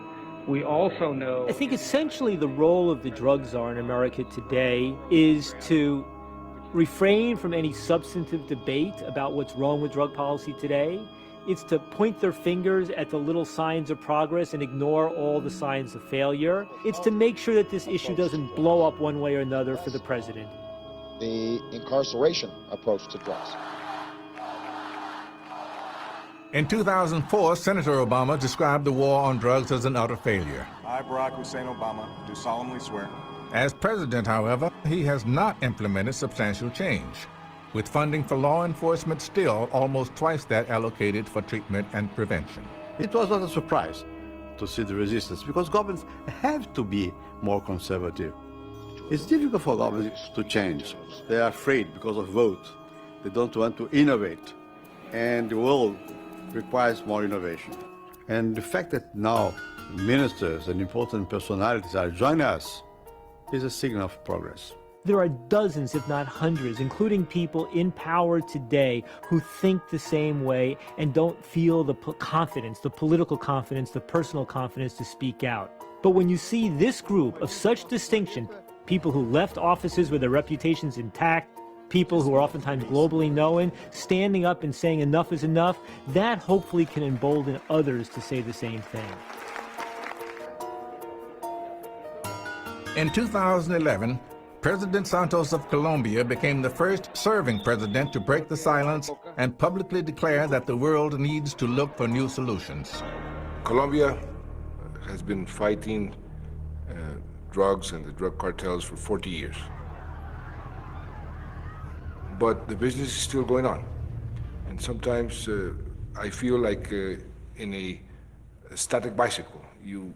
We also know... I think essentially the role of the drug czar in America today is to refrain from any substantive debate about what's wrong with drug policy today. It's to point their fingers at the little signs of progress and ignore all the signs of failure. It's to make sure that this issue doesn't blow up one way or another for the president. The incarceration approach to drugs. In 2004, Senator Obama described the war on drugs as an utter failure. I, Barack Hussein Obama, do solemnly swear. As president, however, he has not implemented substantial change, with funding for law enforcement still almost twice that allocated for treatment and prevention. It was not a surprise to see the resistance, because governments have to be more conservative. It's difficult for governments to change. They are afraid because of vote. They don't want to innovate. And the world requires more innovation. And the fact that now ministers and important personalities are joining us is a signal of progress. There are dozens, if not hundreds, including people in power today who think the same way and don't feel the confidence, the political confidence, the personal confidence to speak out. But when you see this group of such distinction, people who left offices with their reputations intact, people who are oftentimes globally known, standing up and saying enough is enough, that hopefully can embolden others to say the same thing. In 2011, President Santos of Colombia became the first serving president to break the silence and publicly declare that the world needs to look for new solutions. Colombia has been fighting drugs and the drug cartels for 40 years. But the business is still going on. And sometimes I feel like in a static bicycle. You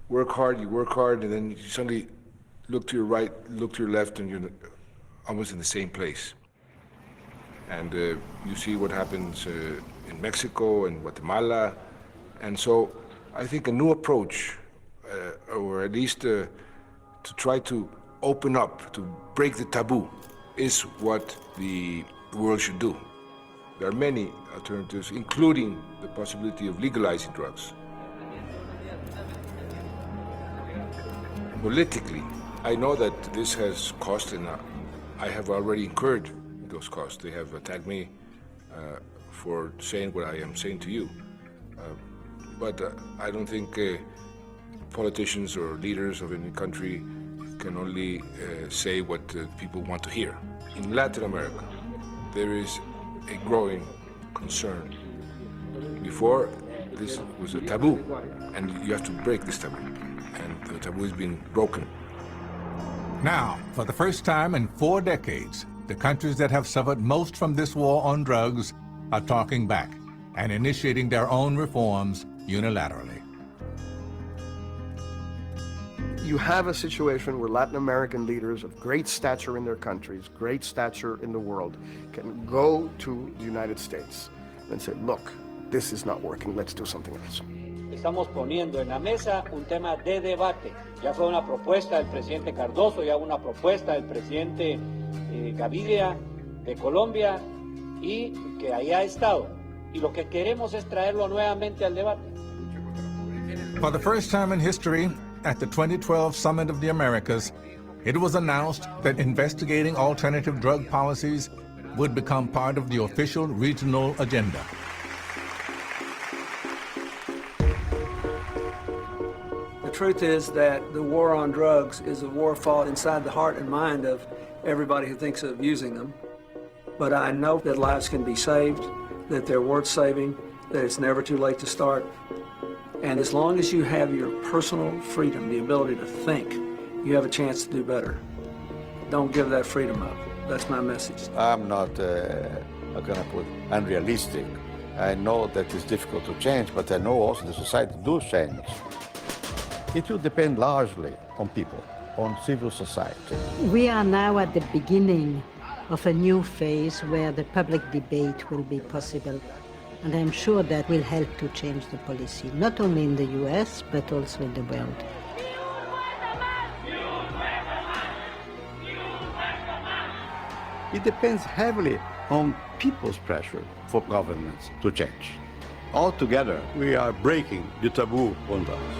work hard, and then you suddenly look to your right, look to your left, and you're almost in the same place. And you see what happens in Mexico and Guatemala. And so I think a new approach, or at least to try to open up, to break the taboo, is what the world should do. There are many alternatives, including the possibility of legalizing drugs. Politically, I know that this has cost, and I have already incurred those costs. They have attacked me for saying what I am saying to you. But I don't think politicians or leaders of any country can only say what people want to hear. In Latin America, there is a growing concern. Before, this was a taboo, and you have to break this taboo, and the taboo is being broken. Now, for the first time in 4 decades, the countries that have suffered most from this war on drugs are talking back and initiating their own reforms unilaterally. You have a situation where Latin American leaders of great stature in their countries, great stature in the world, can go to the United States and say, look, this is not working, let's do something else. Estamos poniendo en la mesa un tema de debate. Ya fue una propuesta del presidente Cardoso, ya una propuesta del presidente Gaviria de Colombia y que ahí ha estado. Y lo que queremos es traerlo nuevamente al debate. For the first time in history, at the 2012 Summit of the Americas, it was announced that investigating alternative drug policies would become part of the official regional agenda. The truth is that the war on drugs is a war fought inside the heart and mind of everybody who thinks of using them. But I know that lives can be saved, that they're worth saving, that it's never too late to start. And as long as you have your personal freedom, the ability to think, you have a chance to do better. Don't give that freedom up. That's my message. I'm not, unrealistic. I know that it's difficult to change, but I know also the society does change. It will depend largely on people, on civil society. We are now at the beginning of a new phase where the public debate will be possible. And I'm sure that will help to change the policy, not only in the US, but also in the world. It depends heavily on people's pressure for governments to change. Altogether, we are breaking the taboo on drugs.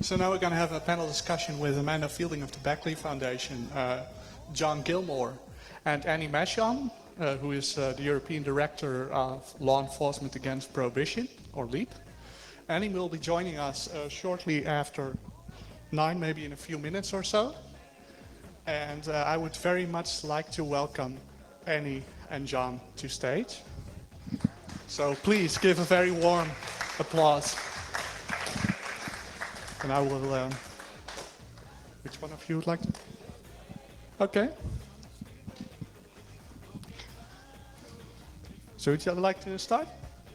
So now we're going to have a panel discussion with Amanda Fielding of the Beckley Foundation, John Gilmore, and Annie Mashon, who is the European Director of Law Enforcement Against Prohibition, or LEAP. Annie will be joining us shortly after 9, maybe in a few minutes or so. And I would very much like to welcome Annie and John to stage. So please give a very warm applause. And I will, which one of you would like to? Okay. So would you like to start?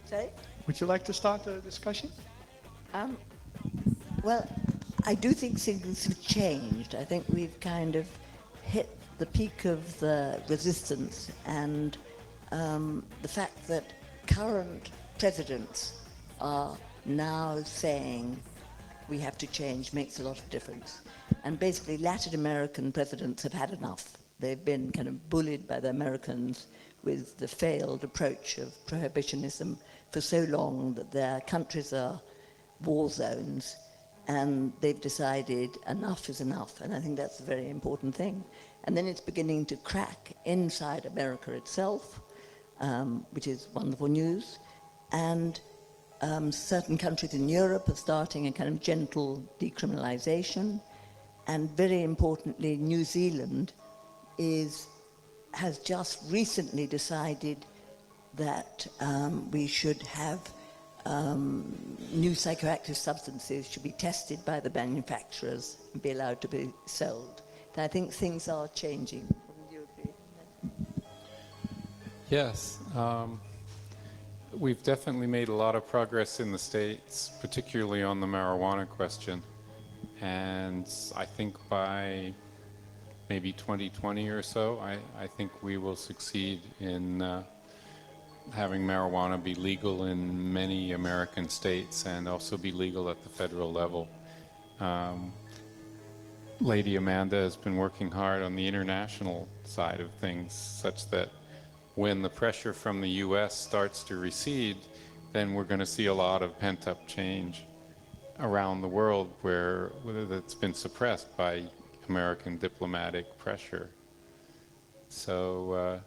Sorry? Would you like to start the discussion? Well, I do think things have changed. I think we've kind of hit the peak of the resistance, and the fact that current presidents are now saying we have to change makes a lot of difference. And basically Latin American presidents have had enough. They've been kind of bullied by the Americans with the failed approach of prohibitionism for so long that their countries are war zones, and they've decided enough is enough, and I think that's a very important thing. And then it's beginning to crack inside America itself, which is wonderful news, and certain countries in Europe are starting a kind of gentle decriminalization, and very importantly, New Zealand is has just recently decided that we should have new psychoactive substances should be tested by the manufacturers and be allowed to be sold. And I think things are changing. Yes. We've definitely made a lot of progress in the States, particularly on the marijuana question. And I think by maybe 2020 or so, I think we will succeed in having marijuana be legal in many American states and also be legal at the federal level. Lady Amanda has been working hard on the international side of things, such that when the pressure from the US starts to recede, then we're going to see a lot of pent-up change around the world where that's been suppressed by American diplomatic pressure. So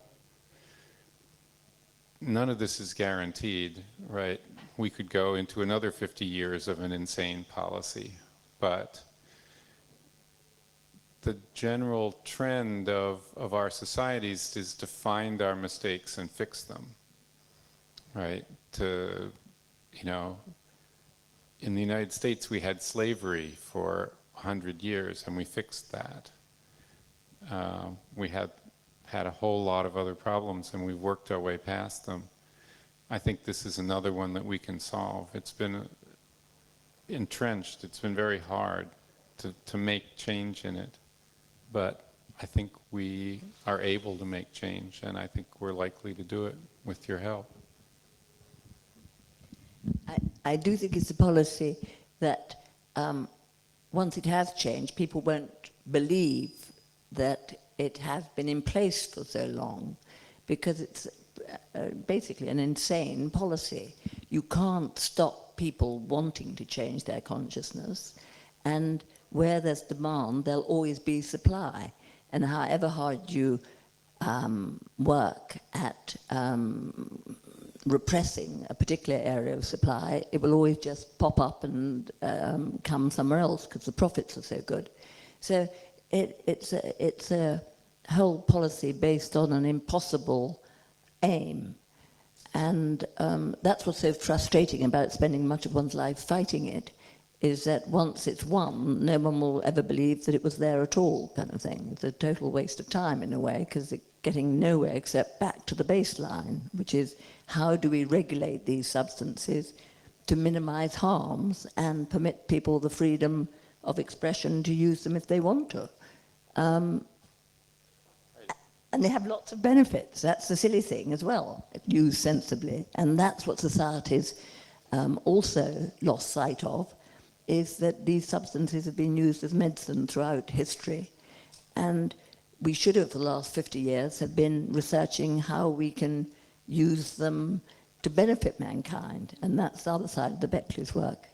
none of this is guaranteed, right? We could go into another 50 years of an insane policy, but the general trend of our societies is to find our mistakes and fix them, right? To, you know, in the United States we had slavery for 100 years and we fixed that. We had a whole lot of other problems and we've worked our way past them. I think this is another one that we can solve. It's been entrenched, it's been very hard to make change in it. But I think we are able to make change, and I think we're likely to do it with your help. I do think it's a policy that once it has changed, people won't believe that it has been in place for so long, because it's basically an insane policy. You can't stop people wanting to change their consciousness, and where there's demand, there'll always be supply. And however hard you work at repressing a particular area of supply, it will always just pop up and come somewhere else because the profits are so good. So it's a whole policy based on an impossible aim. And that's what's so frustrating about spending much of one's life fighting it, is that once it's won, no one will ever believe that it was there at all, kind of thing. It's a total waste of time in a way, because it's getting nowhere except back to the baseline, which is how do we regulate these substances to minimize harms and permit people the freedom of expression to use them if they want to. And they have lots of benefits. That's the silly thing as well, used sensibly. And that's what society's also lost sight of, is that these substances have been used as medicine throughout history. And we should have, for the last 50 years, have been researching how we can use them to benefit mankind. And that's the other side of the Beckley's work.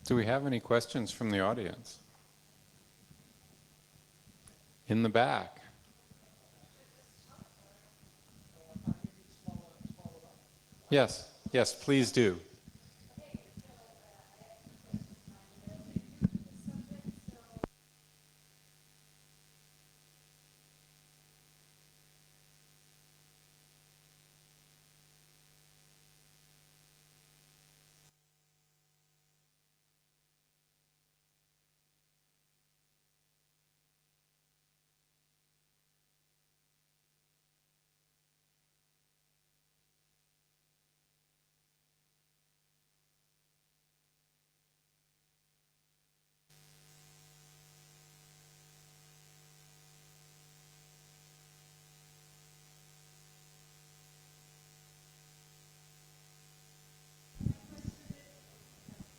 Do we have any questions from the audience? In the back. Yes, yes, please do.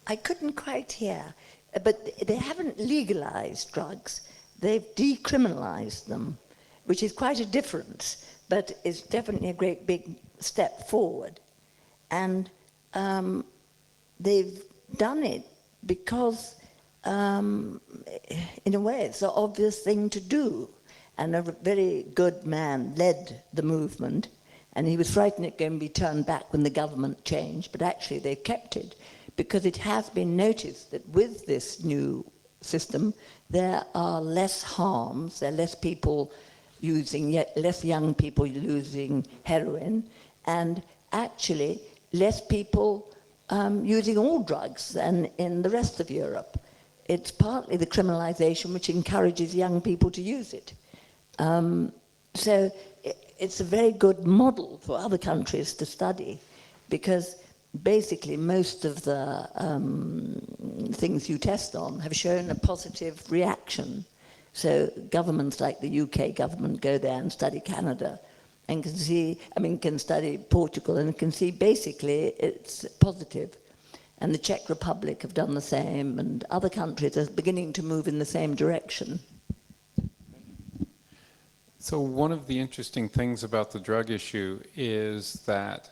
I couldn't quite hear, but they haven't legalized drugs. They've decriminalized them, which is quite a difference, but it's definitely a great big step forward. And they've done it because, in a way, it's the obvious thing to do. And a very good man led the movement, and he was frightened it going to be turned back when the government changed, but actually they kept it, because it has been noticed that with this new system, there are less harms, there are less people using, less young people using heroin, and actually less people using all drugs than in the rest of Europe. It's partly the criminalization which encourages young people to use it. So it's a very good model for other countries to study, because basically most of the things you test on have shown a positive reaction. So governments like the UK government go there and study Canada and can study Portugal and can see basically it's positive. And the Czech Republic have done the same, and other countries are beginning to move in the same direction. So one of the interesting things about the drug issue is that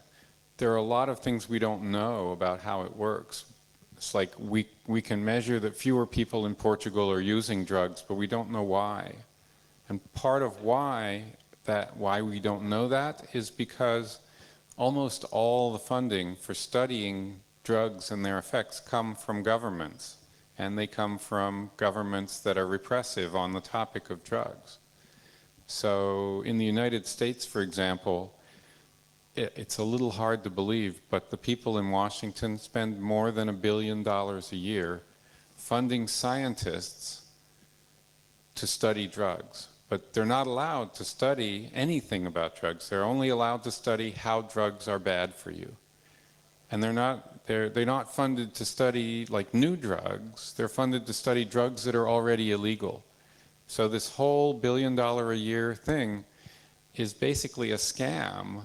there are a lot of things we don't know about how it works. It's like we can measure that fewer people in Portugal are using drugs, but we don't know why. And part of why we don't know that is because almost all the funding for studying drugs and their effects come from governments, and they come from governments that are repressive on the topic of drugs. So in the United States, for example, it's a little hard to believe, but the people in Washington spend more than $1 billion a year funding scientists to study drugs. But they're not allowed to study anything about drugs. They're only allowed to study how drugs are bad for you. And they're not funded to study like new drugs. They're funded to study drugs that are already illegal. So this whole $1 billion a year thing is basically a scam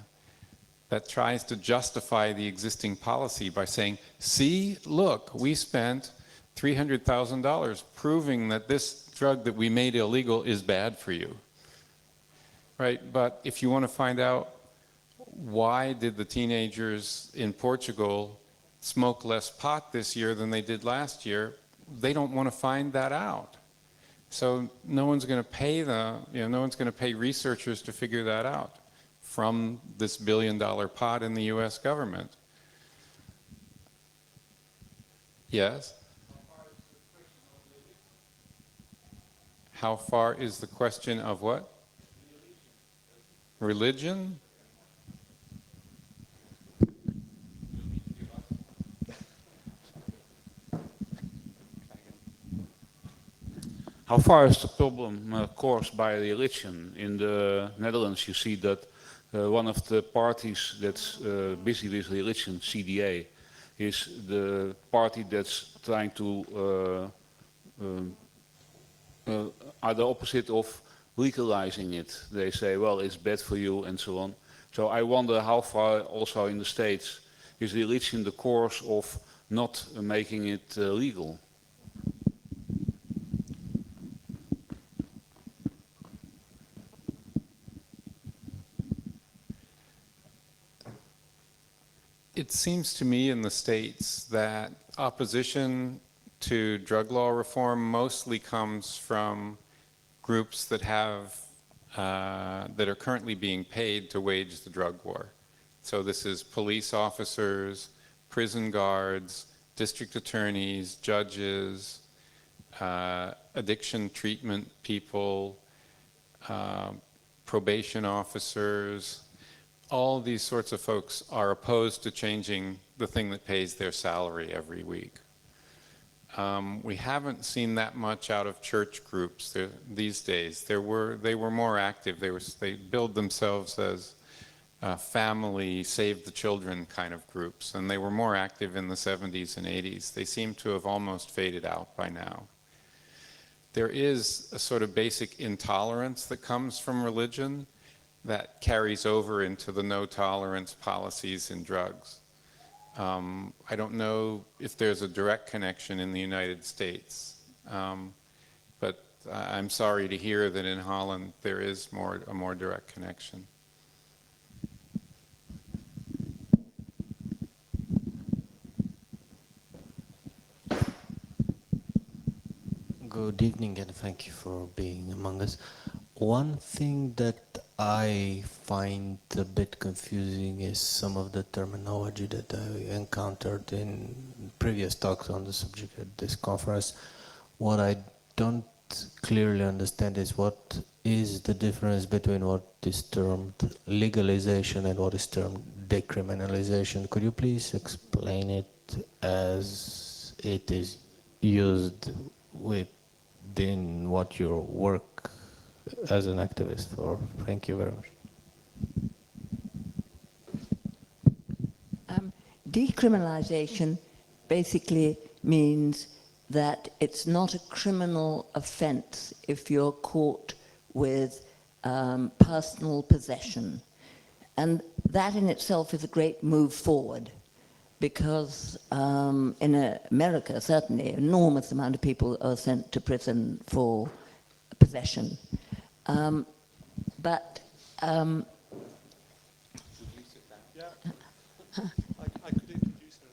that tries to justify the existing policy by saying, see, look, we spent $300,000 proving that this drug that we made illegal is bad for you. Right? But if you want to find out why did the teenagers in Portugal smoke less pot this year than they did last year, they don't want to find that out. So no one's going to pay no one's going to pay researchers to figure that out from this $1 billion pot in the US government. Yes? How far is the question of what? Religion? How far is the problem caused by religion? In the Netherlands, you see that one of the parties that's busy with religion, CDA, is the party that's trying to are the opposite of legalizing it. They say, well, it's bad for you and so on. So I wonder how far also in the States is religion the course of not making it legal? It seems to me in the States that opposition to drug law reform mostly comes from groups that have that are currently being paid to wage the drug war. So this is police officers, prison guards, district attorneys, judges, addiction treatment people, probation officers. All these sorts of folks are opposed to changing the thing that pays their salary every week. We haven't seen that much out of church groups these days. They were more active. They billed themselves as family, save the children kind of groups, and they were more active in the 70s and 80s. They seem to have almost faded out by now. There is a sort of basic intolerance that comes from religion that carries over into the no-tolerance policies in drugs. I don't know if there's a direct connection in the United States, but I'm sorry to hear that in Holland there is a more direct connection. Good evening and thank you for being among us. One thing that I find a bit confusing is some of the terminology that I encountered in previous talks on the subject at this conference. what I don't clearly understand is what is the difference between what is termed legalization and what is termed decriminalization. Could you please explain it as it is used within what your work as an activist for? Thank you very much. Decriminalization basically means that it's not a criminal offense if you're caught with personal possession. And that in itself is a great move forward, because in America, certainly, an enormous amount of people are sent to prison for possession. I could introduce her.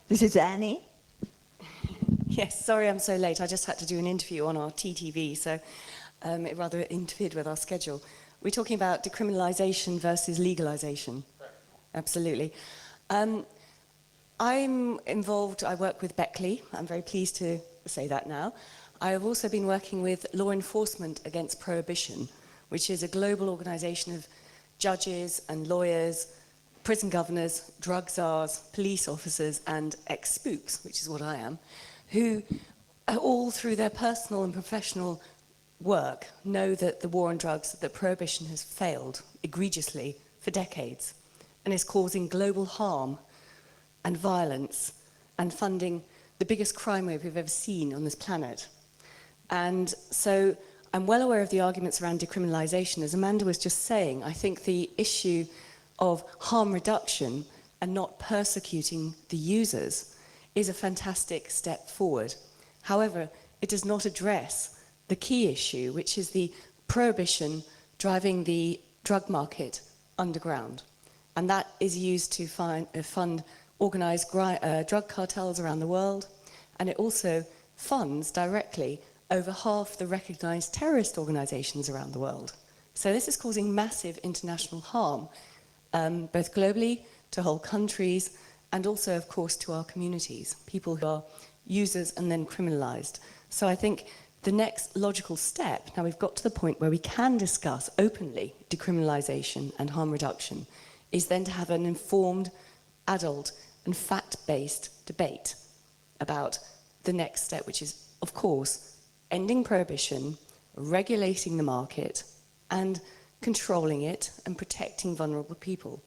This is Annie. Yes, sorry I'm so late. I just had to do an interview on our TTV, so it rather interfered with our schedule. We're talking about decriminalisation versus legalisation. Absolutely. I'm involved, I work with Beckley. I'm very pleased to say that now. I have also been working with Law Enforcement Against Prohibition, which is a global organisation of judges and lawyers, prison governors, drug czars, police officers, and ex-spooks, which is what I am, who all through their personal and professional work know that the war on drugs, that prohibition has failed egregiously for decades and is causing global harm and violence and funding the biggest crime wave we've ever seen on this planet. And so I'm well aware of the arguments around decriminalisation. As Amanda was just saying, I think the issue of harm reduction and not persecuting the users is a fantastic step forward. However, it does not address the key issue, which is the prohibition driving the drug market underground. And that is used to fund organised drug cartels around the world, and it also funds directly over half the recognised terrorist organisations around the world. So this is causing massive international harm, both globally, to whole countries, and also, of course, to our communities, people who are users and then criminalised. So I think the next logical step, now we've got to the point where we can discuss openly decriminalisation and harm reduction, is then to have an informed, adult and fact-based debate about the next step, which is, of course, ending prohibition, regulating the market, and controlling it and protecting vulnerable people.